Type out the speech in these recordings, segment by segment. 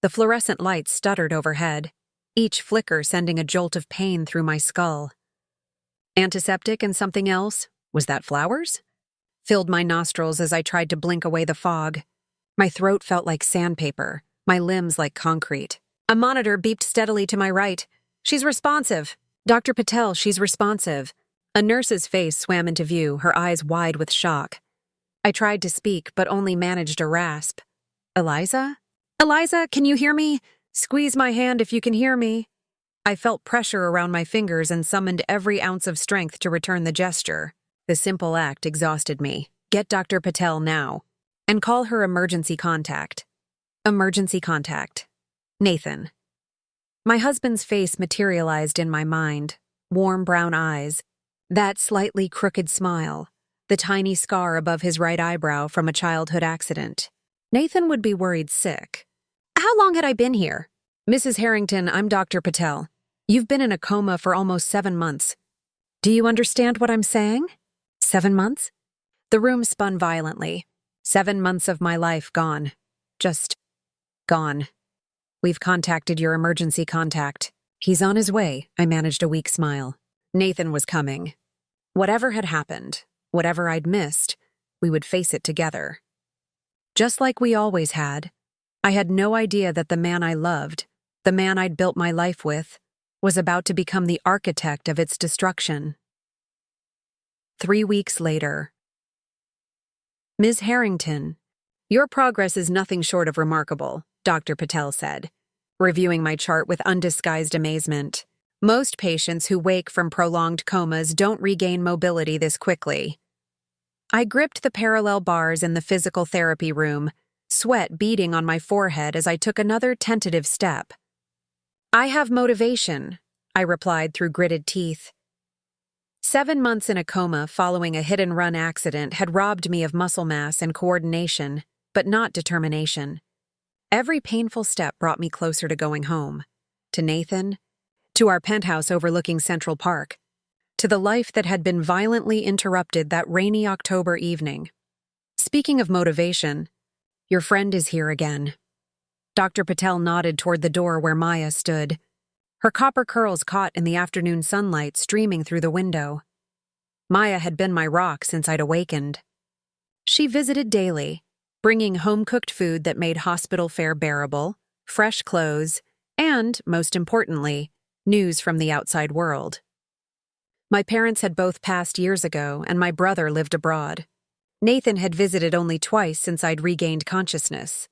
The fluorescent lights stuttered overhead, each flicker sending a jolt of pain through my skull. Antiseptic and something else? Was that flowers? Filled my nostrils as I tried to blink away the fog. My throat felt like sandpaper, my limbs like concrete. A monitor beeped steadily to my right. She's responsive. Dr. Patel, she's responsive. A nurse's face swam into view, her eyes wide with shock. I tried to speak, but only managed a rasp. Eliza? Eliza, can you hear me? Squeeze my hand if you can hear me. I felt pressure around my fingers and summoned every ounce of strength to return the gesture. The simple act exhausted me. Get Dr. Patel now. And call her emergency contact. Emergency contact. Nathan. My husband's face materialized in my mind. Warm brown eyes. That slightly crooked smile. The tiny scar above his right eyebrow from a childhood accident. Nathan would be worried sick. How long had I been here? Mrs. Harrington, I'm Dr. Patel. You've been in a coma for almost 7 months. Do you understand what I'm saying? 7 months? The room spun violently. 7 months of my life gone. Just gone. We've contacted your emergency contact. He's on his way, I managed a weak smile. Nathan was coming. Whatever had happened, whatever I'd missed, we would face it together. Just like we always had. I had no idea that the man I loved, the man I'd built my life with, was about to become the architect of its destruction. 3 weeks later. Ms. Harrington, your progress is nothing short of remarkable, Dr. Patel said, reviewing my chart with undisguised amazement. Most patients who wake from prolonged comas don't regain mobility this quickly. I gripped the parallel bars in the physical therapy room, sweat beading on my forehead as I took another tentative step. I have motivation, I replied through gritted teeth. 7 months in a coma following a hit-and-run accident had robbed me of muscle mass and coordination, but not determination. Every painful step brought me closer to going home. To Nathan, to our penthouse overlooking Central Park, to the life that had been violently interrupted that rainy October evening. Speaking of motivation, your friend is here again. Dr. Patel nodded toward the door where Maya stood, her copper curls caught in the afternoon sunlight streaming through the window. Maya had been my rock since I'd awakened. She visited daily, bringing home-cooked food that made hospital fare bearable, fresh clothes, and, most importantly, news from the outside world. My parents had both passed years ago, and my brother lived abroad. Nathan had visited only twice since I'd regained consciousness.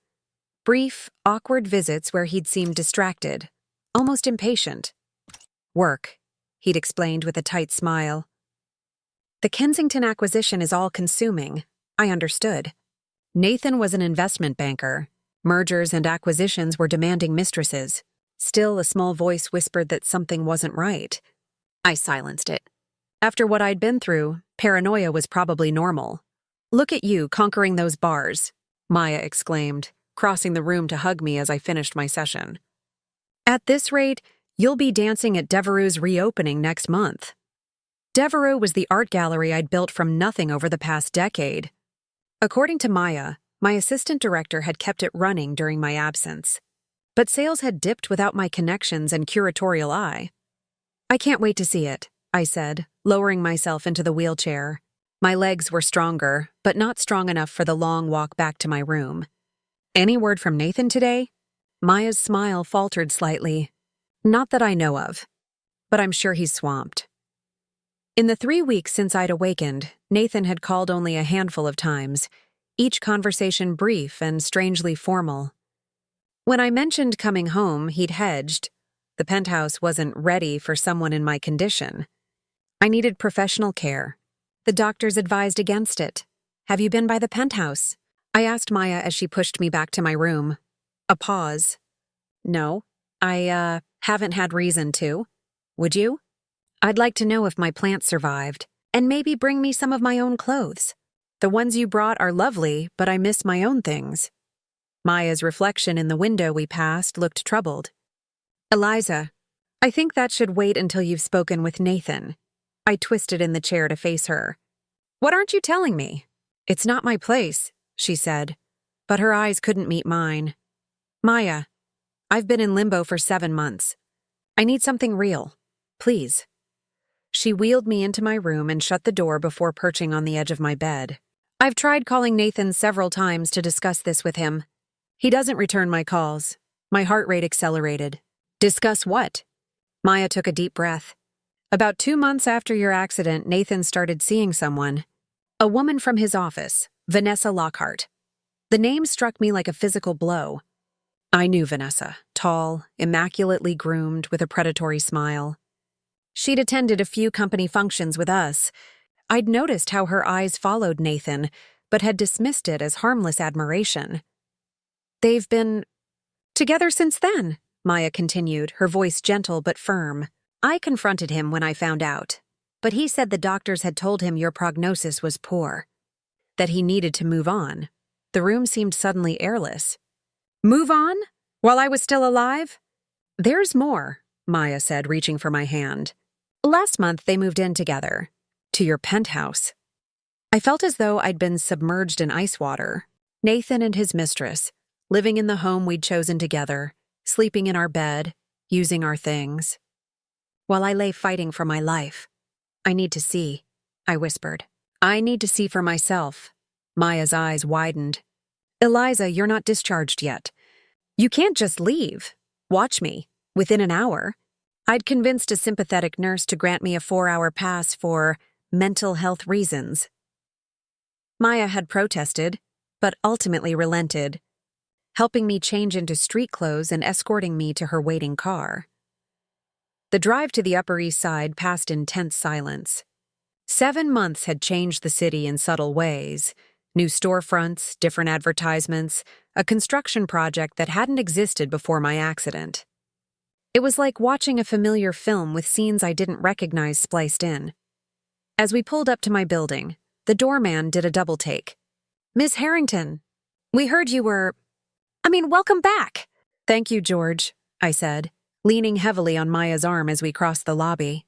Brief, awkward visits where he'd seemed distracted, almost impatient. Work, he'd explained with a tight smile. The Kensington acquisition is all-consuming, I understood. Nathan was an investment banker. Mergers and acquisitions were demanding mistresses. Still, a small voice whispered that something wasn't right. I silenced it. After what I'd been through, paranoia was probably normal. Look at you conquering those bars, Maya exclaimed, crossing the room to hug me as I finished my session. At this rate, you'll be dancing at Devereux's reopening next month. Devereux was the art gallery I'd built from nothing over the past decade. According to Maya, my assistant director had kept it running during my absence. But sales had dipped without my connections and curatorial eye. I can't wait to see it, I said, lowering myself into the wheelchair. My legs were stronger, but not strong enough for the long walk back to my room. Any word from Nathan today? Maya's smile faltered slightly. Not that I know of, but I'm sure he's swamped. In the 3 weeks since I'd awakened, Nathan had called only a handful of times, each conversation brief and strangely formal. When I mentioned coming home, he'd hedged. The penthouse wasn't ready for someone in my condition. I needed professional care. The doctors advised against it. Have you been by the penthouse? I asked Maya as she pushed me back to my room. A pause. No, I haven't had reason to. Would you? I'd like to know if my plants survived, and maybe bring me some of my own clothes. The ones you brought are lovely, but I miss my own things. Maya's reflection in the window we passed looked troubled. Eliza, I think that should wait until you've spoken with Nathan. I twisted in the chair to face her. What aren't you telling me? It's not my place, she said, but her eyes couldn't meet mine. Maya, I've been in limbo for 7 months. I need something real. Please. She wheeled me into my room and shut the door before perching on the edge of my bed. I've tried calling Nathan several times to discuss this with him. He doesn't return my calls. My heart rate accelerated. Discuss what? Maya took a deep breath. About 2 months after your accident, Nathan started seeing someone. A woman from his office, Vanessa Lockhart. The name struck me like a physical blow. I knew Vanessa, tall, immaculately groomed, with a predatory smile. She'd attended a few company functions with us. I'd noticed how her eyes followed Nathan, but had dismissed it as harmless admiration. They've been together since then, Maya continued, her voice gentle but firm. I confronted him when I found out, but he said the doctors had told him your prognosis was poor, that he needed to move on. The room seemed suddenly airless. Move on? While I was still alive? There's more, Maya said, reaching for my hand. Last month they moved in together. To your penthouse. I felt as though I'd been submerged in ice water. Nathan and his mistress, living in the home we'd chosen together, sleeping in our bed, using our things. While I lay fighting for my life. I need to see, I whispered. I need to see for myself. Maya's eyes widened. Eliza, you're not discharged yet. You can't just leave. Watch me. Within an hour. I'd convinced a sympathetic nurse to grant me a 4-hour pass for mental health reasons. Maya had protested, but ultimately relented, helping me change into street clothes and escorting me to her waiting car. The drive to the Upper East Side passed in tense silence. 7 months had changed the city in subtle ways. New storefronts, different advertisements, a construction project that hadn't existed before my accident. It was like watching a familiar film with scenes I didn't recognize spliced in. As we pulled up to my building, the doorman did a double take. Miss Harrington, we heard you were... welcome back. Thank you, George, I said, leaning heavily on Maya's arm as we crossed the lobby.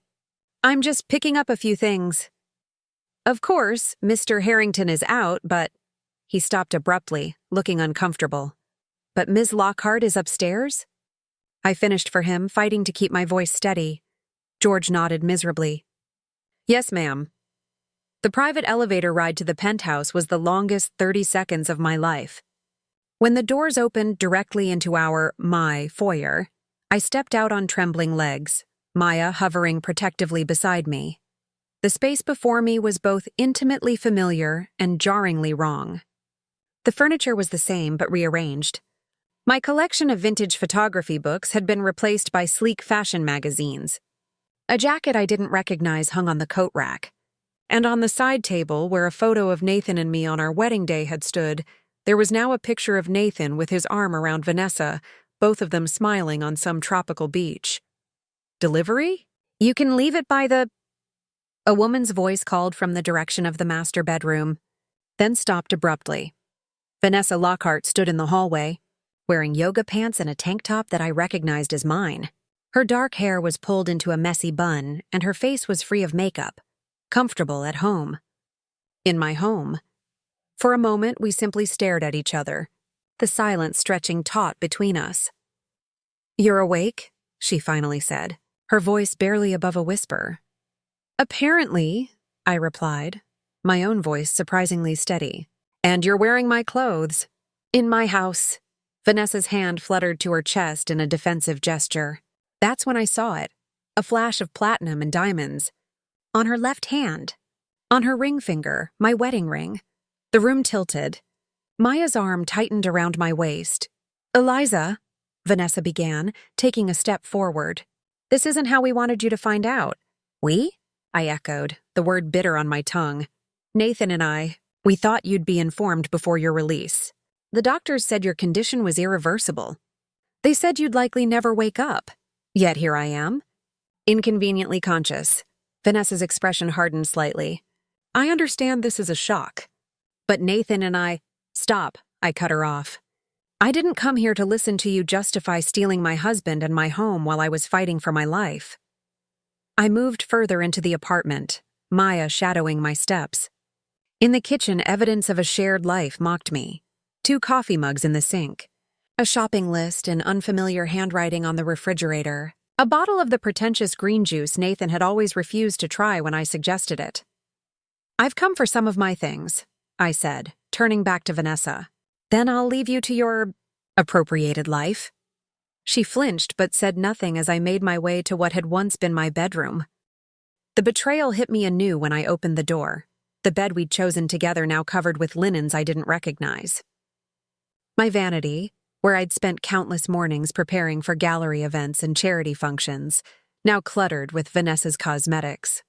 I'm just picking up a few things. Of course, Mr. Harrington is out, but... He stopped abruptly, looking uncomfortable. But Ms. Lockhart is upstairs? I finished for him, fighting to keep my voice steady. George nodded miserably. Yes, ma'am. The private elevator ride to the penthouse was the longest 30 seconds of my life. When the doors opened directly into my foyer, I stepped out on trembling legs, Maya hovering protectively beside me. The space before me was both intimately familiar and jarringly wrong. The furniture was the same but rearranged. My collection of vintage photography books had been replaced by sleek fashion magazines. A jacket I didn't recognize hung on the coat rack. And on the side table, where a photo of Nathan and me on our wedding day had stood, there was now a picture of Nathan with his arm around Vanessa, both of them smiling on some tropical beach. Delivery? You can leave it by the... A woman's voice called from the direction of the master bedroom, then stopped abruptly. Vanessa Lockhart stood in the hallway, wearing yoga pants and a tank top that I recognized as mine. Her dark hair was pulled into a messy bun, and her face was free of makeup, comfortable at home. In my home. For a moment, we simply stared at each other, the silence stretching taut between us. You're awake? She finally said, her voice barely above a whisper. Apparently, I replied, my own voice surprisingly steady. And you're wearing my clothes. In my house. Vanessa's hand fluttered to her chest in a defensive gesture. That's when I saw it, a flash of platinum and diamonds. On her left hand. On her ring finger, my wedding ring. The room tilted. Maya's arm tightened around my waist. Eliza, Vanessa began, taking a step forward. This isn't how we wanted you to find out. We? I echoed, the word bitter on my tongue. Nathan and we thought you'd be informed before your release. The doctors said your condition was irreversible. They said you'd likely never wake up. Yet here I am. Inconveniently conscious. Vanessa's expression hardened slightly. I understand this is a shock. But Nathan and Stop, I cut her off. I didn't come here to listen to you justify stealing my husband and my home while I was fighting for my life. I moved further into the apartment, Maya shadowing my steps. In the kitchen, evidence of a shared life mocked me. 2 coffee mugs in the sink. A shopping list in unfamiliar handwriting on the refrigerator. A bottle of the pretentious green juice Nathan had always refused to try when I suggested it. "I've come for some of my things," I said, turning back to Vanessa. "Then I'll leave you to your appropriated life." She flinched but said nothing as I made my way to what had once been my bedroom. The betrayal hit me anew when I opened the door, the bed we'd chosen together now covered with linens I didn't recognize. My vanity, where I'd spent countless mornings preparing for gallery events and charity functions, now cluttered with Vanessa's cosmetics.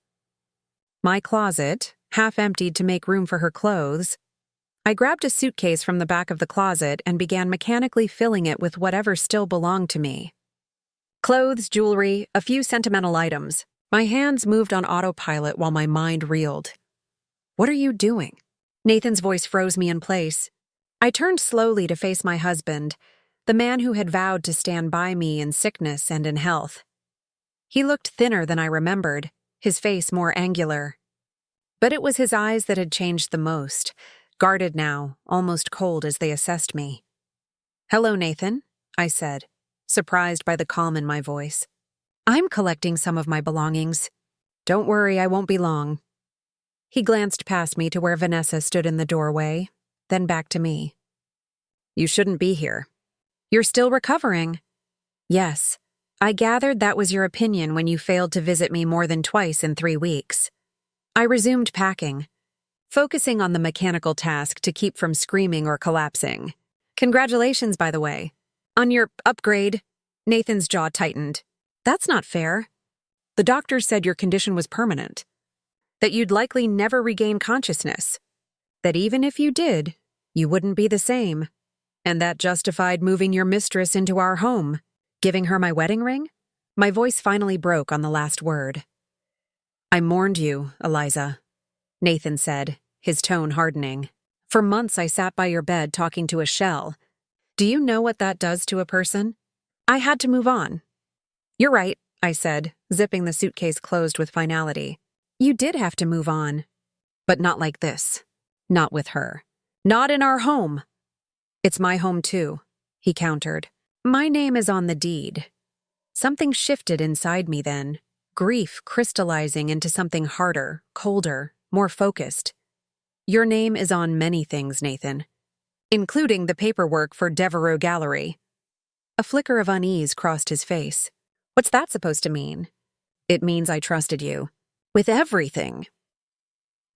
My closet, half emptied to make room for her clothes. I grabbed a suitcase from the back of the closet and began mechanically filling it with whatever still belonged to me. Clothes, jewelry, a few sentimental items. My hands moved on autopilot while my mind reeled. "What are you doing?" Nathan's voice froze me in place. I turned slowly to face my husband, the man who had vowed to stand by me in sickness and in health. He looked thinner than I remembered, his face more angular. But it was his eyes that had changed the most, guarded now, almost cold as they assessed me. "Hello, Nathan," I said, surprised by the calm in my voice. "I'm collecting some of my belongings. Don't worry, I won't be long." He glanced past me to where Vanessa stood in the doorway, then back to me. "You shouldn't be here." "You're still recovering." "Yes. I gathered that was your opinion when you failed to visit me more than twice in 3 weeks." I resumed packing, focusing on the mechanical task to keep from screaming or collapsing. "Congratulations, by the way. On your upgrade." Nathan's jaw tightened. "That's not fair. The doctors said your condition was permanent. That you'd likely never regain consciousness. That even if you did, you wouldn't be the same. And that justified moving your mistress into our home, giving her my wedding ring?" My voice finally broke on the last word. "I mourned you, Eliza," Nathan said, his tone hardening. "For months I sat by your bed talking to a shell. Do you know what that does to a person? I had to move on." "You're right," I said, zipping the suitcase closed with finality. "You did have to move on. But not like this. Not with her. Not in our home." "It's my home too," he countered. "My name is on the deed." Something shifted inside me then, grief crystallizing into something harder, colder, more focused. "Your name is on many things, Nathan, including the paperwork for Devereux Gallery." A flicker of unease crossed his face. "What's that supposed to mean?" "It means I trusted you. With everything."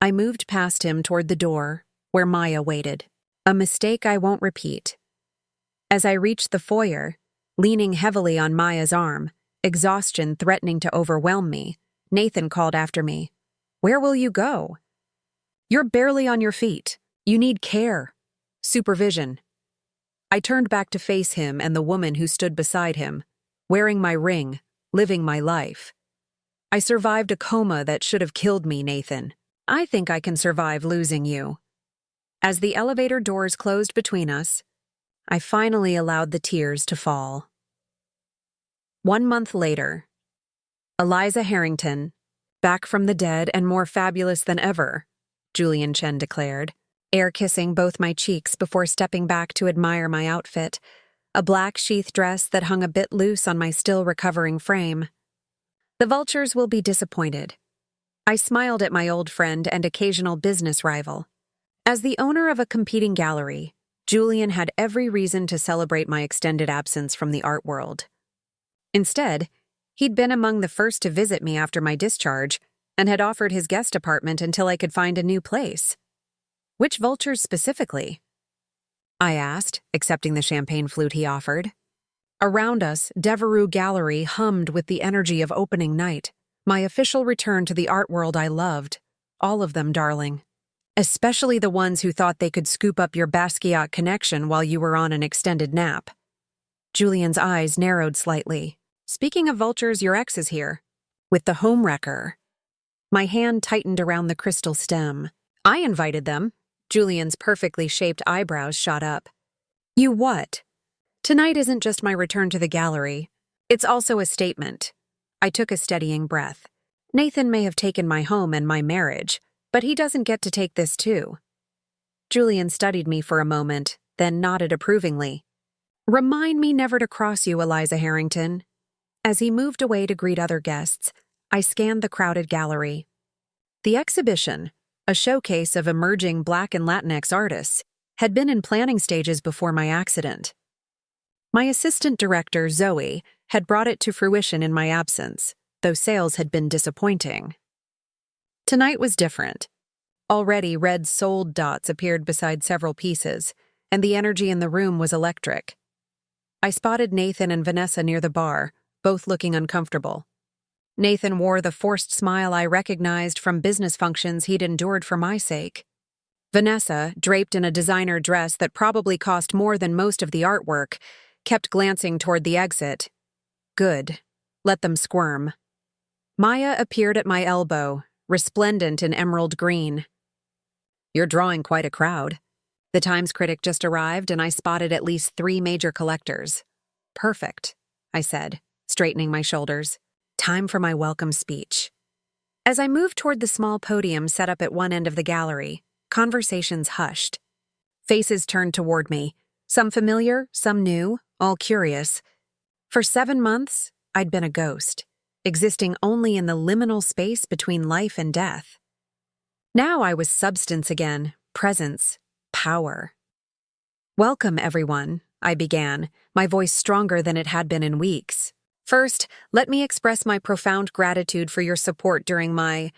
I moved past him toward the door, where Maya waited. A mistake I won't repeat. As I reached the foyer, leaning heavily on Maya's arm, exhaustion threatening to overwhelm me, Nathan called after me. "Where will you go?" "You're barely on your feet. You need care. Supervision." I turned back to face him and the woman who stood beside him, wearing my ring, living my life. "I survived a coma that should have killed me, Nathan. I think I can survive losing you." As the elevator doors closed between us, I finally allowed the tears to fall. 1 month later, Eliza Harrington, back from the dead and more fabulous than ever, Julian Chen declared, air-kissing both my cheeks before stepping back to admire my outfit, a black sheath dress that hung a bit loose on my still-recovering frame. "The vultures will be disappointed." I smiled at my old friend and occasional business rival. As the owner of a competing gallery, Julian had every reason to celebrate my extended absence from the art world. Instead, he'd been among the first to visit me after my discharge and had offered his guest apartment until I could find a new place. "Which vultures specifically?" I asked, accepting the champagne flute he offered. Around us, Devereux Gallery hummed with the energy of opening night, my official return to the art world I loved. All of them, darling. Especially the ones who thought they could scoop up your Basquiat connection while you were on an extended nap. Julian's eyes narrowed slightly. "Speaking of vultures, your ex is here. With the homewrecker." My hand tightened around the crystal stem. "I invited them." Julian's perfectly shaped eyebrows shot up. "You what?" "Tonight isn't just my return to the gallery. It's also a statement." I took a steadying breath. "Nathan may have taken my home and my marriage, but he doesn't get to take this too." Julian studied me for a moment, then nodded approvingly. Remind me never to cross you, Eliza Harrington. As he moved away to greet other guests, I scanned the crowded gallery. The exhibition, a showcase of emerging Black and Latinx artists, had been in planning stages before my accident. My assistant director, Zoe, had brought it to fruition in my absence, though sales had been disappointing. Tonight was different. Already red sold dots appeared beside several pieces, and the energy in the room was electric. I spotted Nathan and Vanessa near the bar, both looking uncomfortable. Nathan wore the forced smile I recognized from business functions he'd endured for my sake. Vanessa, draped in a designer dress that probably cost more than most of the artwork, kept glancing toward the exit. Good. Let them squirm. Maya appeared at my elbow, resplendent in emerald green. You're drawing quite a crowd. The Times critic just arrived and I spotted at least 3 major collectors. Perfect, I said, straightening my shoulders. Time for my welcome speech. As I moved toward the small podium set up at one end of the gallery, conversations hushed. Faces turned toward me, some familiar, some new, all curious. For 7 months, I'd been a ghost, existing only in the liminal space between life and death. Now I was substance again, presence, power. Welcome, everyone, I began, my voice stronger than it had been in weeks. First, let me express my profound gratitude for your support during my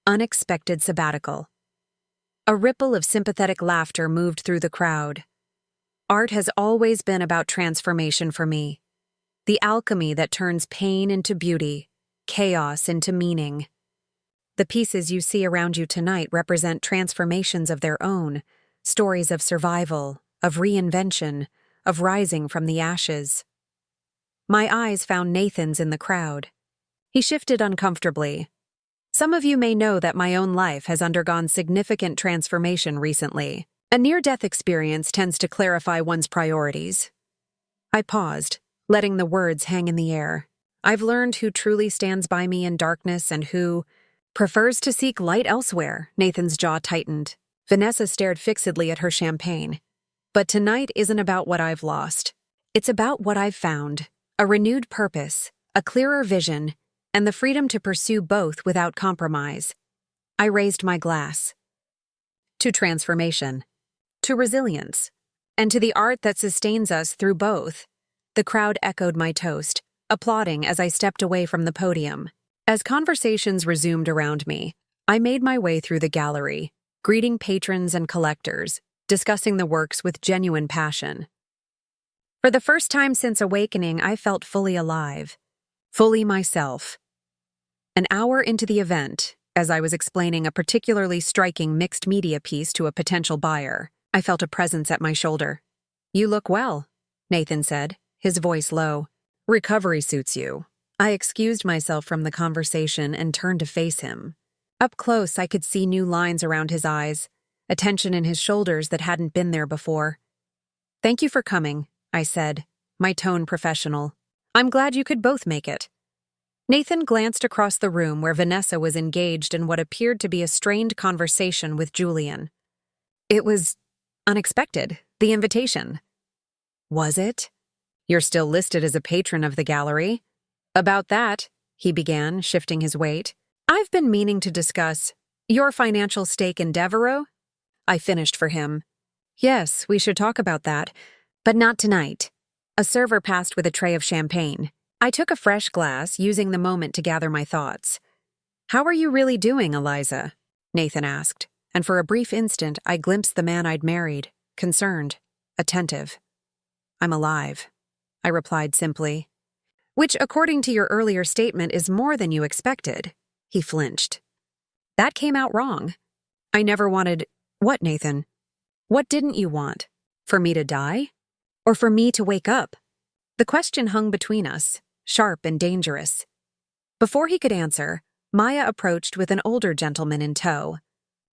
unexpected sabbatical. A ripple of sympathetic laughter moved through the crowd. Art has always been about transformation for me. The alchemy that turns pain into beauty, chaos into meaning. The pieces you see around you tonight represent transformations of their own, stories of survival, of reinvention, of rising from the ashes. My eyes found Nathan's in the crowd. He shifted uncomfortably. Some of you may know that my own life has undergone significant transformation recently. A near-death experience tends to clarify one's priorities. I paused, letting the words hang in the air. I've learned who truly stands by me in darkness and who prefers to seek light elsewhere. Nathan's jaw tightened. Vanessa stared fixedly at her champagne. But tonight isn't about what I've lost. It's about what I've found. A renewed purpose, a clearer vision, and the freedom to pursue both without compromise. I raised my glass. To transformation. To resilience. And to the art that sustains us through both. The crowd echoed my toast, applauding as I stepped away from the podium. As conversations resumed around me, I made my way through the gallery, greeting patrons and collectors, discussing the works with genuine passion. For the first time since awakening, I felt fully alive, fully myself. An hour into the event, as I was explaining a particularly striking mixed media piece to a potential buyer, I felt a presence at my shoulder. You look well, Nathan said, his voice low. Recovery suits you. I excused myself from the conversation and turned to face him. Up close, I could see new lines around his eyes, a tension in his shoulders that hadn't been there before. Thank you for coming, I said, my tone professional. I'm glad you could both make it. Nathan glanced across the room where Vanessa was engaged in what appeared to be a strained conversation with Julian. It was unexpected, the invitation. Was it? You're still listed as a patron of the gallery. About that, he began, shifting his weight. I've been meaning to discuss your financial stake in Devereaux. I finished for him. Yes, we should talk about that. But not tonight. A server passed with a tray of champagne. I took a fresh glass, using the moment to gather my thoughts. How are you really doing, Eliza? Nathan asked, and for a brief instant I glimpsed the man I'd married, concerned, attentive. I'm alive, I replied simply. Which, according to your earlier statement, is more than you expected. He flinched. That came out wrong. I never wanted— What, Nathan? What didn't you want? For me to die? Or for me to wake up? The question hung between us, sharp and dangerous. Before he could answer, Maya approached with an older gentleman in tow.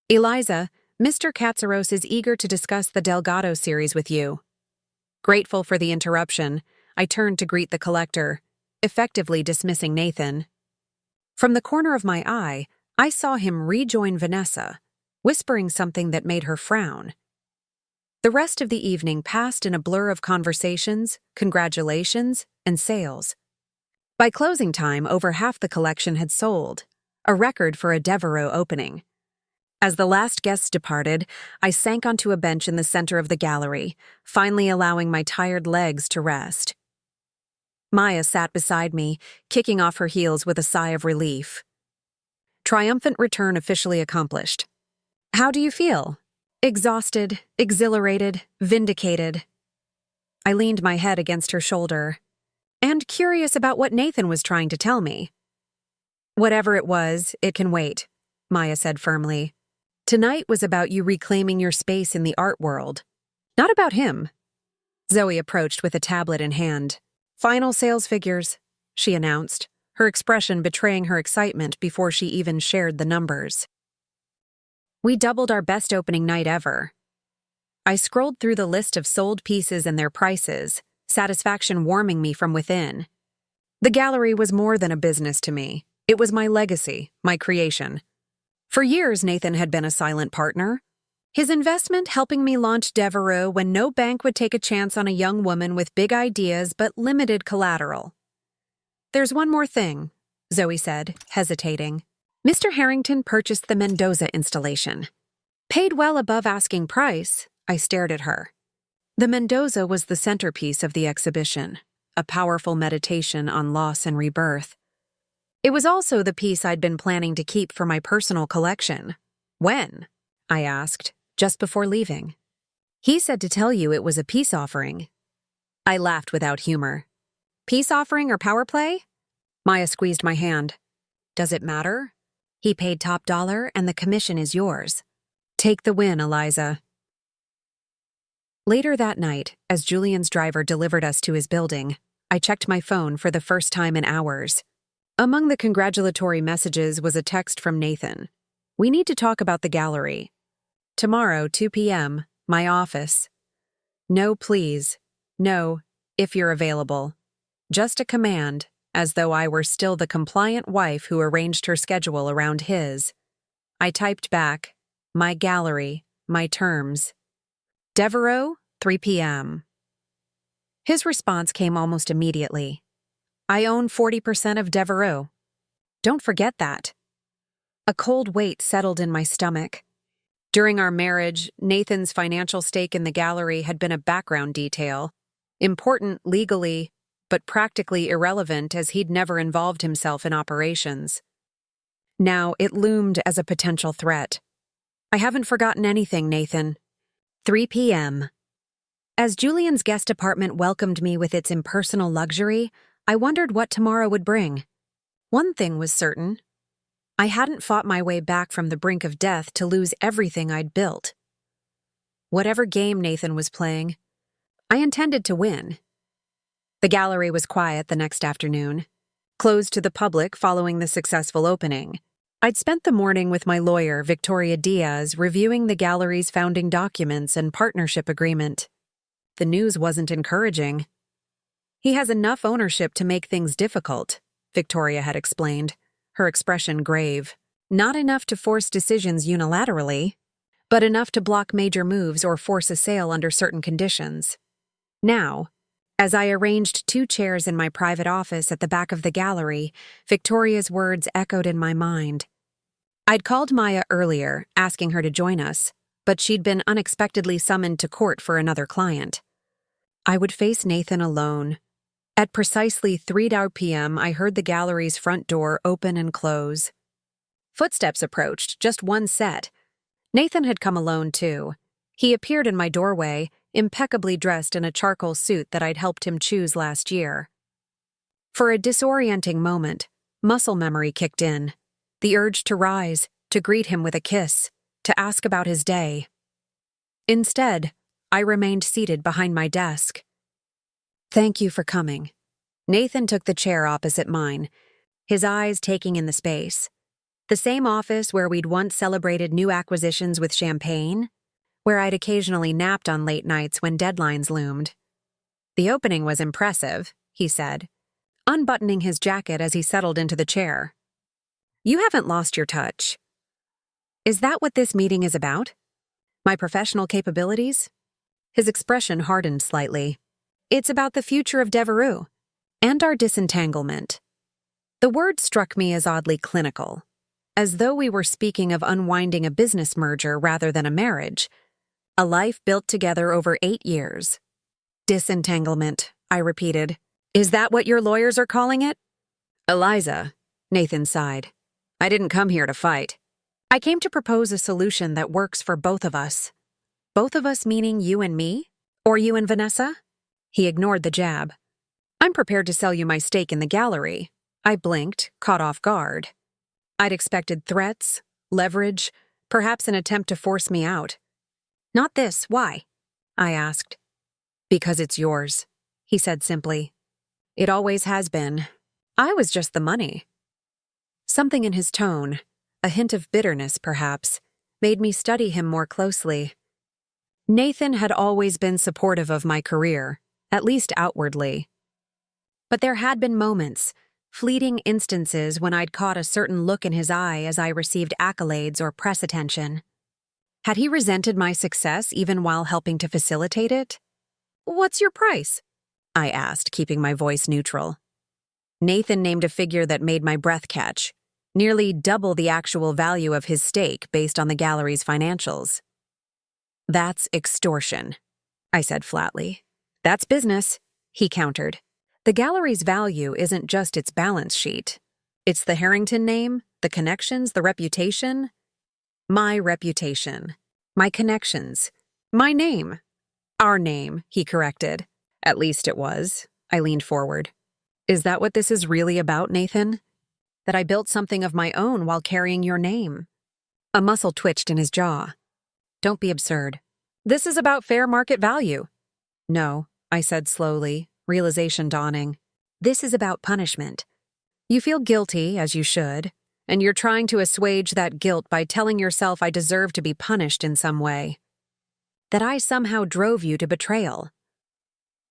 Eliza, Mr. Katsaros is eager to discuss the Delgado series with you. Grateful for the interruption, I turned to greet the collector, effectively dismissing Nathan. From the corner of my eye, I saw him rejoin Vanessa, whispering something that made her frown. The rest of the evening passed in a blur of conversations, congratulations, and sales. By closing time, over half the collection had sold, a record for a Devereux opening. As the last guests departed, I sank onto a bench in the center of the gallery, finally allowing my tired legs to rest. Maya sat beside me, kicking off her heels with a sigh of relief. Triumphant return officially accomplished. How do you feel? Exhausted, exhilarated, vindicated. I leaned my head against her shoulder, and curious about what Nathan was trying to tell me. Whatever it was, it can wait, Maya said firmly. Tonight was about you reclaiming your space in the art world. Not about him. Zoe approached with a tablet in hand. Final sales figures, she announced, her expression betraying her excitement before she even shared the numbers. We doubled our best opening night ever. I scrolled through the list of sold pieces and their prices, satisfaction warming me from within. The gallery was more than a business to me. It was my legacy, my creation. For years, Nathan had been a silent partner. His investment helping me launch Devereux when no bank would take a chance on a young woman with big ideas but limited collateral. There's one more thing, Zoe said, hesitating. Mr. Harrington purchased the Mendoza installation. Paid well above asking price, I stared at her. The Mendoza was the centerpiece of the exhibition, a powerful meditation on loss and rebirth. It was also the piece I'd been planning to keep for my personal collection. When? I asked, just before leaving. He said to tell you it was a peace offering. I laughed without humor. Peace offering or power play? Maya squeezed my hand. Does it matter? He paid top dollar and the commission is yours. Take the win, Eliza. Later that night, as Julian's driver delivered us to his building, I checked my phone for the first time in hours. Among the congratulatory messages was a text from Nathan. We need to talk about the gallery. Tomorrow, 2 p.m., my office. No, please. No, if you're available. Just a command, as though I were still the compliant wife who arranged her schedule around his. I typed back, my gallery, my terms. Devereux, 3 p.m. His response came almost immediately. I own 40% of Devereux. Don't forget that. A cold weight settled in my stomach. During our marriage, Nathan's financial stake in the gallery had been a background detail, important legally, but practically irrelevant as he'd never involved himself in operations. Now it loomed as a potential threat. I haven't forgotten anything, Nathan. 3 p.m. As Julian's guest apartment welcomed me with its impersonal luxury, I wondered what tomorrow would bring. One thing was certain. I hadn't fought my way back from the brink of death to lose everything I'd built. Whatever game Nathan was playing, I intended to win. The gallery was quiet the next afternoon, closed to the public following the successful opening. I'd spent the morning with my lawyer, Victoria Diaz, reviewing the gallery's founding documents and partnership agreement. The news wasn't encouraging. He has enough ownership to make things difficult, Victoria had explained, her expression grave. Not enough to force decisions unilaterally, but enough to block major moves or force a sale under certain conditions. Now, as I arranged 2 chairs in my private office at the back of the gallery, Victoria's words echoed in my mind. I'd called Maya earlier, asking her to join us, but she'd been unexpectedly summoned to court for another client. I would face Nathan alone. At precisely 3 p.m., I heard the gallery's front door open and close. Footsteps approached, just one set. Nathan had come alone, too. He appeared in my doorway, impeccably dressed in a charcoal suit that I'd helped him choose last year. For a disorienting moment, muscle memory kicked in. The urge to rise, to greet him with a kiss, to ask about his day. Instead, I remained seated behind my desk. Thank you for coming. Nathan took the chair opposite mine, his eyes taking in the space. The same office where we'd once celebrated new acquisitions with champagne, where I'd occasionally napped on late nights when deadlines loomed. The opening was impressive, he said, unbuttoning his jacket as he settled into the chair. You haven't lost your touch. Is that what this meeting is about? My professional capabilities? His expression hardened slightly. It's about the future of Devereux and our disentanglement. The word struck me as oddly clinical, as though we were speaking of unwinding a business merger rather than a marriage, a life built together over 8 years. Disentanglement, I repeated. Is that what your lawyers are calling it? Eliza, Nathan sighed. I didn't come here to fight. I came to propose a solution that works for both of us. Both of us meaning you and me? Or you and Vanessa? He ignored the jab. I'm prepared to sell you my stake in the gallery. I blinked, caught off guard. I'd expected threats, leverage, perhaps an attempt to force me out. Not this, why? I asked. Because it's yours, he said simply. It always has been. I was just the money. Something in his tone, a hint of bitterness perhaps, made me study him more closely. Nathan had always been supportive of my career, at least outwardly. But there had been moments, fleeting instances when I'd caught a certain look in his eye as I received accolades or press attention. Had he resented my success even while helping to facilitate it? What's your price? I asked, keeping my voice neutral. Nathan named a figure that made my breath catch, nearly double the actual value of his stake based on the gallery's financials. That's extortion, I said flatly. That's business, he countered. The gallery's value isn't just its balance sheet. It's the Harrington name, the connections, the reputation. My reputation. My connections. My name. Our name, he corrected. At least it was. I leaned forward. Is that what this is really about, Nathan? That I built something of my own while carrying your name? A muscle twitched in his jaw. Don't be absurd. This is about fair market value. No, I said slowly, realization dawning. This is about punishment. You feel guilty, as you should, and you're trying to assuage that guilt by telling yourself I deserve to be punished in some way. That I somehow drove you to betrayal.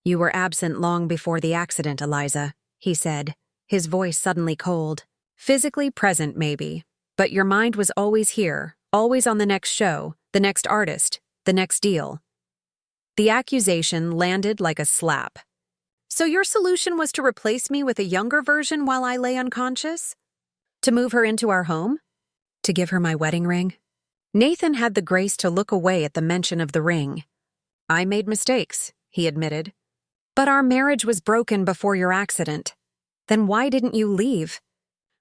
You were absent long before the accident, Eliza, he said, his voice suddenly cold. Physically present, maybe, but your mind was always here, always on the next show, the next artist, the next deal. The accusation landed like a slap. So your solution was to replace me with a younger version while I lay unconscious? To move her into our home? To give her my wedding ring? Nathan had the grace to look away at the mention of the ring. I made mistakes, he admitted. But our marriage was broken before your accident. Then why didn't you leave?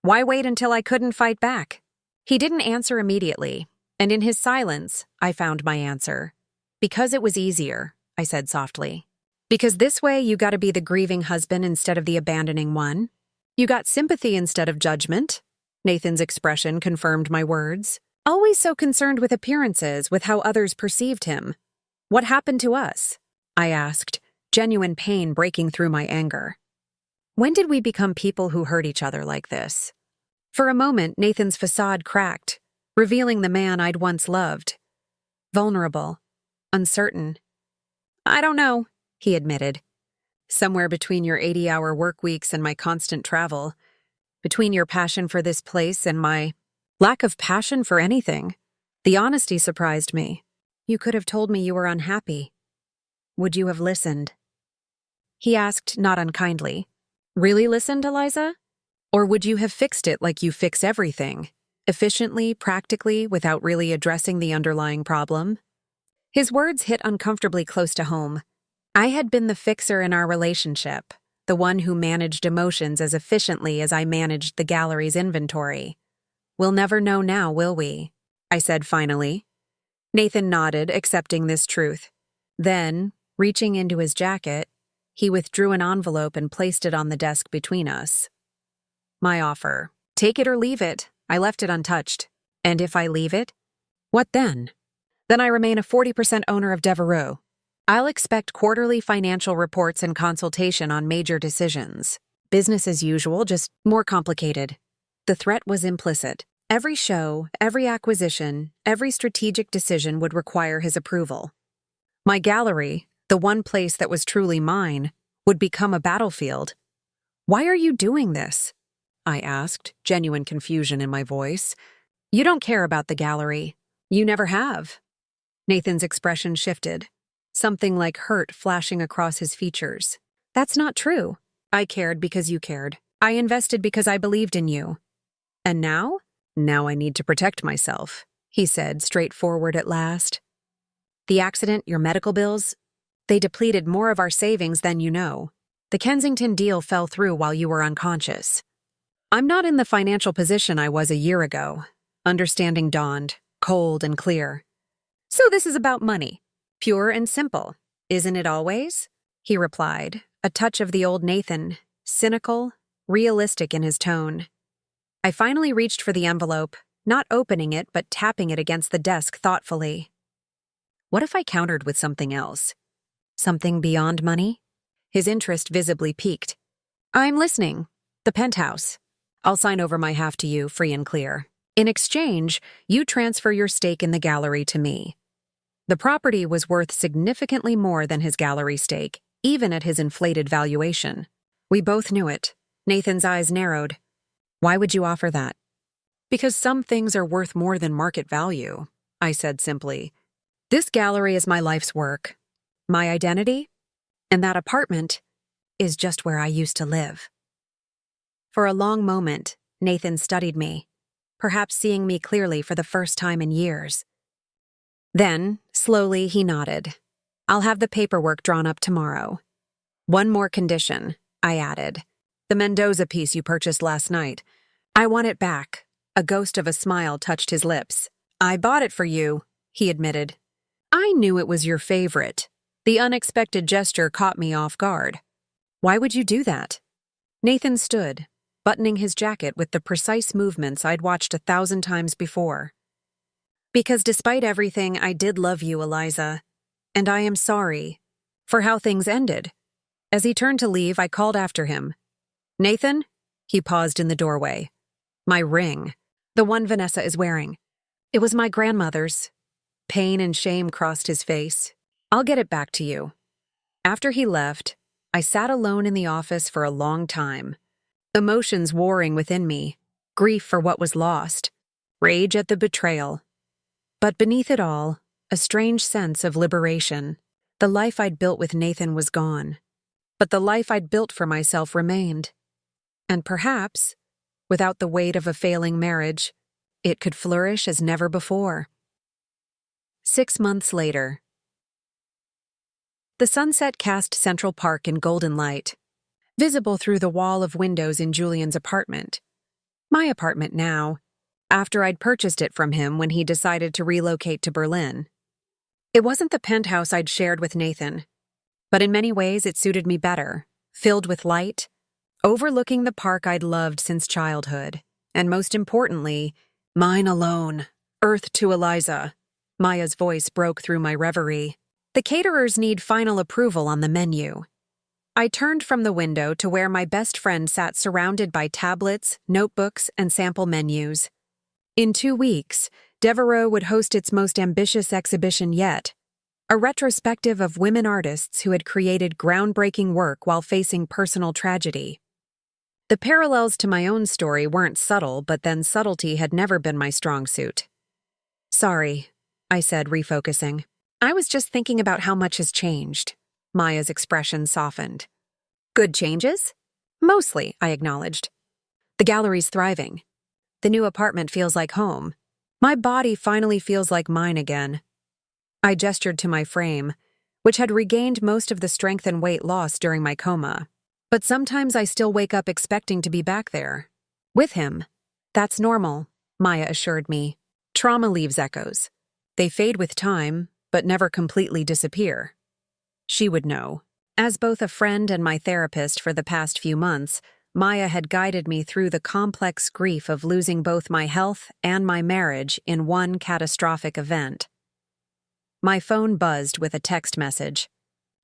Why wait until I couldn't fight back? He didn't answer immediately, and in his silence, I found my answer. Because it was easier, I said softly. Because this way you got to be the grieving husband instead of the abandoning one. You got sympathy instead of judgment. Nathan's expression confirmed my words. Always so concerned with appearances, with how others perceived him. What happened to us? I asked, genuine pain breaking through my anger. When did we become people who hurt each other like this? For a moment, Nathan's facade cracked, revealing the man I'd once loved. Vulnerable, uncertain. I don't know, he admitted. Somewhere between your 80-hour work weeks and my constant travel, between your passion for this place and my lack of passion for anything. The honesty surprised me. You could have told me you were unhappy. Would you have listened? He asked, not unkindly. Really listened, Eliza? Or would you have fixed it like you fix everything, efficiently, practically, without really addressing the underlying problem? His words hit uncomfortably close to home. I had been the fixer in our relationship, the one who managed emotions as efficiently as I managed the gallery's inventory. We'll never know now, will we? I said finally. Nathan nodded, accepting this truth. Then, reaching into his jacket, he withdrew an envelope and placed it on the desk between us. My offer. Take it or leave it. I left it untouched. And if I leave it? What then? Then I remain a 40% owner of Devereux. I'll expect quarterly financial reports and consultation on major decisions. Business as usual, just more complicated. The threat was implicit. Every show, every acquisition, every strategic decision would require his approval. My gallery, the one place that was truly mine, would become a battlefield. Why are you doing this? I asked, genuine confusion in my voice. You don't care about the gallery. You never have. Nathan's expression shifted. something like hurt flashing across his features. That's not true. I cared because you cared. I invested because I believed in you. And now? Now I need to protect myself, he said, straightforward at last. The accident, your medical bills, they depleted more of our savings than you know. The Kensington deal fell through while you were unconscious. I'm not in the financial position I was a year ago. Understanding dawned, cold and clear. So this is about money. Pure and simple. Isn't it always? He replied, a touch of the old Nathan, cynical, realistic in his tone. I finally reached for the envelope, not opening it but tapping it against the desk thoughtfully. What if I countered with something else? Something beyond money? His interest visibly piqued. I'm listening. The Penthouse. I'll sign over my half to you, free and clear. In exchange, you transfer your stake in the gallery to me. The property was worth significantly more than his gallery stake, even at his inflated valuation. We both knew it. Nathan's eyes narrowed. Why would you offer that? Because some things are worth more than market value, I said simply. This gallery is my life's work, my identity, and that apartment is just where I used to live. For a long moment, Nathan studied me, perhaps seeing me clearly for the first time in years. Then, slowly, he nodded. I'll have the paperwork drawn up tomorrow. One more condition, I added. The Mendoza piece you purchased last night. I want it back. A ghost of a smile touched his lips. I bought it for you, he admitted. I knew it was your favorite. The unexpected gesture caught me off guard. Why would you do that? Nathan stood, buttoning his jacket with the precise movements I'd watched 1,000 times before. Because despite everything, I did love you, Eliza. And I am sorry for how things ended. As he turned to leave, I called after him. Nathan? He paused in the doorway. My ring. The one Vanessa is wearing. It was my grandmother's. Pain and shame crossed his face. I'll get it back to you. After he left, I sat alone in the office for a long time. Emotions warring within me. Grief for what was lost. Rage at the betrayal. But beneath it all, a strange sense of liberation. The life I'd built with Nathan was gone. But the life I'd built for myself remained. And perhaps, without the weight of a failing marriage, it could flourish as never before. 6 months later. The sunset cast Central Park in golden light, visible through the wall of windows in Julian's apartment. My apartment now, after I'd purchased it from him when he decided to relocate to Berlin. It wasn't the penthouse I'd shared with Nathan, but in many ways it suited me better, filled with light, overlooking the park I'd loved since childhood, and most importantly, mine alone, earth to Eliza. Maya's voice broke through my reverie. The caterers need final approval on the menu. I turned from the window to where my best friend sat surrounded by tablets, notebooks, and sample menus. In 2 weeks, Devereux would host its most ambitious exhibition yet, a retrospective of women artists who had created groundbreaking work while facing personal tragedy. The parallels to my own story weren't subtle, but then subtlety had never been my strong suit. Sorry, I said, refocusing. I was just thinking about how much has changed. Maya's expression softened. Good changes? Mostly, I acknowledged. The gallery's thriving. The new apartment feels like home. My body finally feels like mine again. I gestured to my frame, which had regained most of the strength and weight lost during my coma. But sometimes I still wake up expecting to be back there. With him. That's normal, Maya assured me. Trauma leaves echoes. They fade with time, but never completely disappear. She would know. As both a friend and my therapist for the past few months, Maya had guided me through the complex grief of losing both my health and my marriage in one catastrophic event. My phone buzzed with a text message.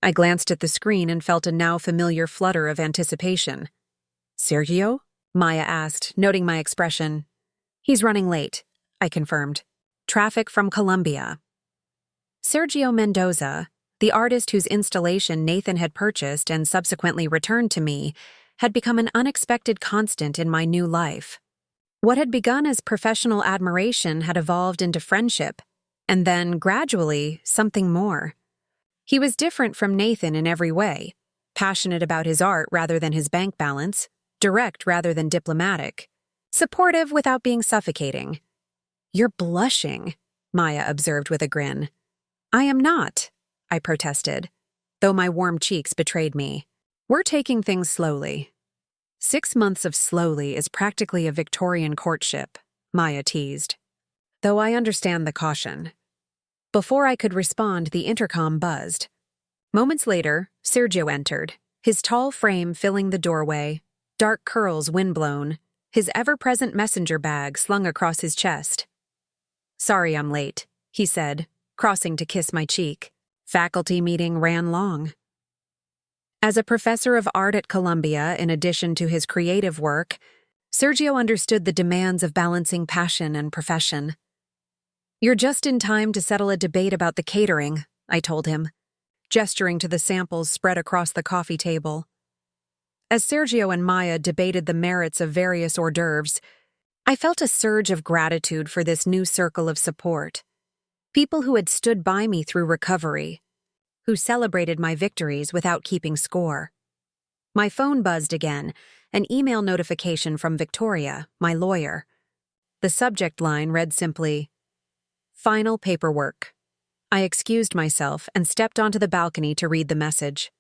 I glanced at the screen and felt a now familiar flutter of anticipation. Sergio? Maya asked, noting my expression. He's running late, I confirmed. Traffic from Colombia. Sergio Mendoza, the artist whose installation Nathan had purchased and subsequently returned to me, had become an unexpected constant in my new life. What had begun as professional admiration had evolved into friendship, and then, gradually, something more. He was different from Nathan in every way, passionate about his art rather than his bank balance, direct rather than diplomatic, supportive without being suffocating. "You're blushing," Maya observed with a grin. "I am not," I protested, though my warm cheeks betrayed me. "We're taking things slowly." 6 months of slowly is practically a Victorian courtship, Maya teased, though I understand the caution. Before I could respond, the intercom buzzed. Moments later, Sergio entered, his tall frame filling the doorway, dark curls windblown, his ever-present messenger bag slung across his chest. "Sorry I'm late," he said, crossing to kiss my cheek. "Faculty meeting ran long." As a professor of art at Columbia, in addition to his creative work, Sergio understood the demands of balancing passion and profession. "You're just in time to settle a debate about the catering," I told him, gesturing to the samples spread across the coffee table. As Sergio and Maya debated the merits of various hors d'oeuvres, I felt a surge of gratitude for this new circle of support. People who had stood by me through recovery, who celebrated my victories without keeping score. My phone buzzed again, an email notification from Victoria, my lawyer. The subject line read simply, "Final paperwork." I excused myself and stepped onto the balcony to read the message.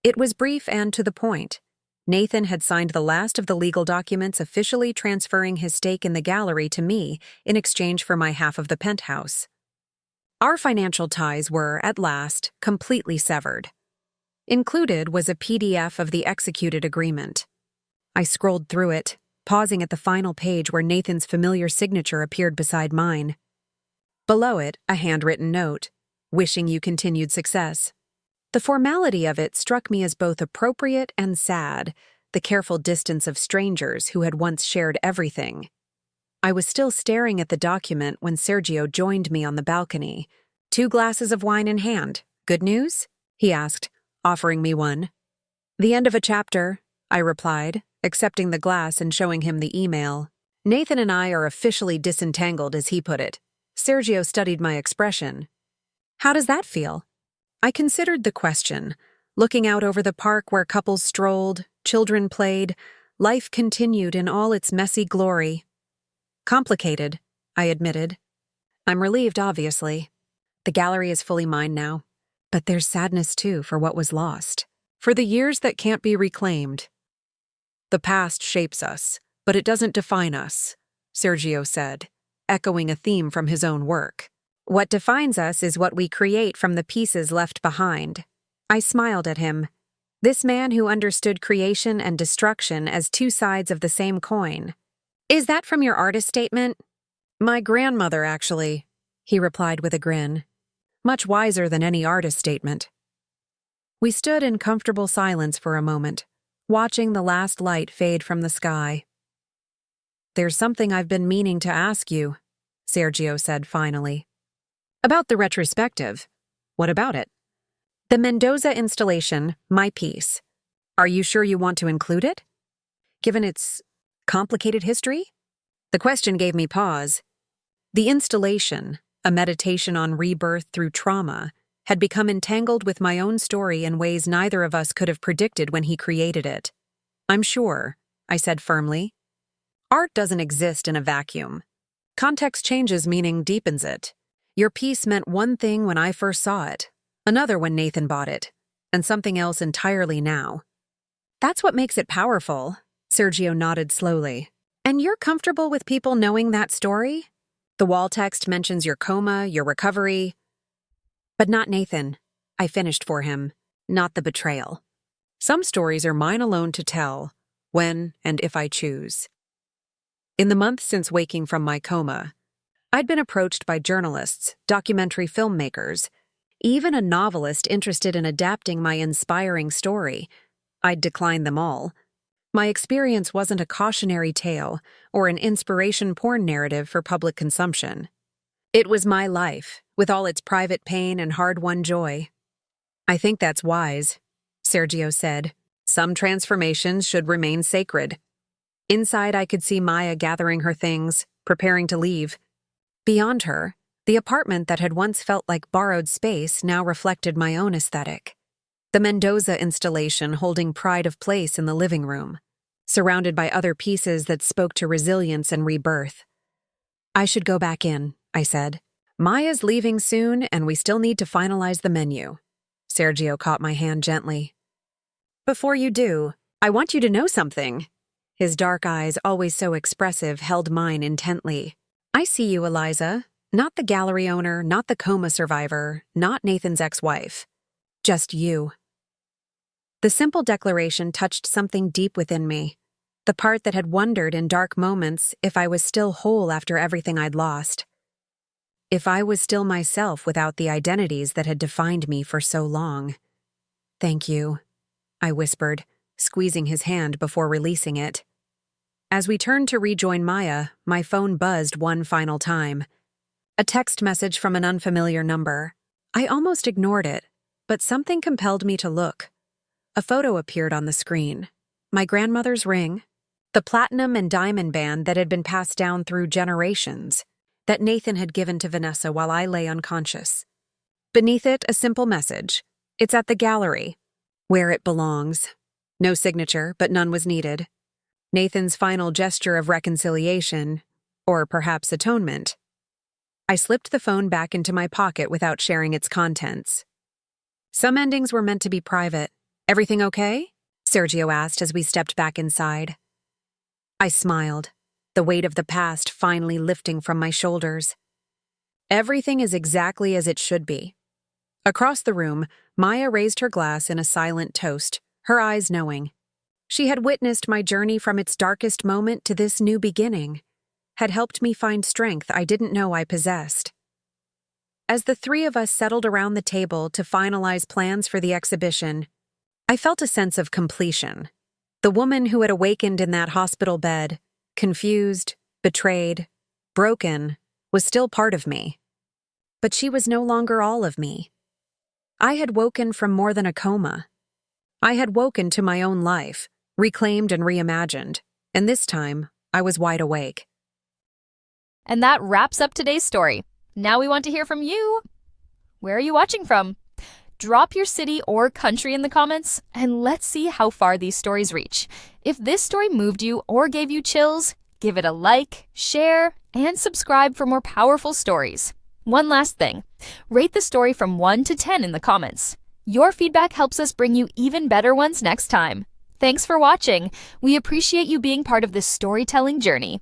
It was brief and to the point. Nathan had signed the last of the legal documents officially transferring his stake in the gallery to me in exchange for my half of the penthouse. Our financial ties were, at last, completely severed. Included was a PDF of the executed agreement. I scrolled through it, pausing at the final page where Nathan's familiar signature appeared beside mine. Below it, a handwritten note, wishing you continued success. The formality of it struck me as both appropriate and sad, the careful distance of strangers who had once shared everything. I was still staring at the document when Sergio joined me on the balcony. "2 glasses of wine in hand. Good news?" he asked, offering me one. "The end of a chapter," I replied, accepting the glass and showing him the email. "Nathan and I are officially disentangled," as he put it. Sergio studied my expression. "How does that feel?" I considered the question, looking out over the park where couples strolled, children played, life continued in all its messy glory. "Complicated," I admitted. "I'm relieved, obviously. The gallery is fully mine now. But there's sadness, too, for what was lost. For the years that can't be reclaimed." "The past shapes us, but it doesn't define us," Sergio said, echoing a theme from his own work. "What defines us is what we create from the pieces left behind." I smiled at him. This man who understood creation and destruction as 2 sides of the same coin. "Is that from your artist statement?" "My grandmother, actually," he replied with a grin. "Much wiser than any artist statement." We stood in comfortable silence for a moment, watching the last light fade from the sky. "There's something I've been meaning to ask you," Sergio said finally. "About the retrospective. What about it?" "The Mendoza installation, my piece. Are you sure you want to include it? Given its complicated history?" The question gave me pause. The installation, a meditation on rebirth through trauma, had become entangled with my own story in ways neither of us could have predicted when he created it. "I'm sure," I said firmly. "Art doesn't exist in a vacuum. Context changes, meaning deepens it. Your piece meant one thing when I first saw it, another when Nathan bought it, and something else entirely now." "That's what makes it powerful," Sergio nodded slowly. "And you're comfortable with people knowing that story? The wall text mentions your coma, your recovery." "But not Nathan," I finished for him. "Not the betrayal. Some stories are mine alone to tell, when and if I choose." In the months since waking from my coma, I'd been approached by journalists, documentary filmmakers, even a novelist interested in adapting my inspiring story. I'd declined them all. My experience wasn't a cautionary tale or an inspiration porn narrative for public consumption. It was my life, with all its private pain and hard-won joy. "I think that's wise," Sergio said. "Some transformations should remain sacred." Inside, I could see Maya gathering her things, preparing to leave. Beyond her, The apartment that had once felt like borrowed space now reflected my own aesthetic. The Mendoza installation holding pride of place in the living room, surrounded by other pieces that spoke to resilience and rebirth. "I should go back in," I said. "Maya's leaving soon, and we still need to finalize the menu." Sergio caught my hand gently. "Before you do, I want you to know something." His dark eyes, always so expressive, held mine intently. "I see you, Eliza. Not the gallery owner, not the coma survivor, not Nathan's ex-wife. Just you." The simple declaration touched something deep within me, the part that had wondered in dark moments if I was still whole after everything I'd lost. If I was still myself without the identities that had defined me for so long. "Thank you," I whispered, squeezing his hand before releasing it. As we turned to rejoin Maya, my phone buzzed one final time. A text message from an unfamiliar number. I almost ignored it, but something compelled me to look. A photo appeared on the screen. My grandmother's ring, the platinum and diamond band that had been passed down through generations, that Nathan had given to Vanessa while I lay unconscious. Beneath it, a simple message. "It's at the gallery, where it belongs." No signature, but none was needed. Nathan's final gesture of reconciliation, or perhaps atonement. I slipped the phone back into my pocket without sharing its contents. Some endings were meant to be private. "Everything okay?" Sergio asked as we stepped back inside. I smiled, the weight of the past finally lifting from my shoulders. "Everything is exactly as it should be." Across the room, Maya raised her glass in a silent toast, her eyes knowing. She had witnessed my journey from its darkest moment to this new beginning, had helped me find strength I didn't know I possessed. As the three of us settled around the table to finalize plans for the exhibition, I felt a sense of completion. The woman who had awakened in that hospital bed, confused, betrayed, broken, was still part of me. But she was no longer all of me. I had woken from more than a coma. I had woken to my own life, reclaimed and reimagined, and this time, I was wide awake. And that wraps up today's story. Now we want to hear from you. Where are you watching from? Drop your city or country in the comments, and let's see how far these stories reach. If this story moved you or gave you chills, give it a like, share, and subscribe for more powerful stories. One last thing, rate the story from 1 to 10 in the comments. Your feedback helps us bring you even better ones next time. Thanks for watching. We appreciate you being part of this storytelling journey.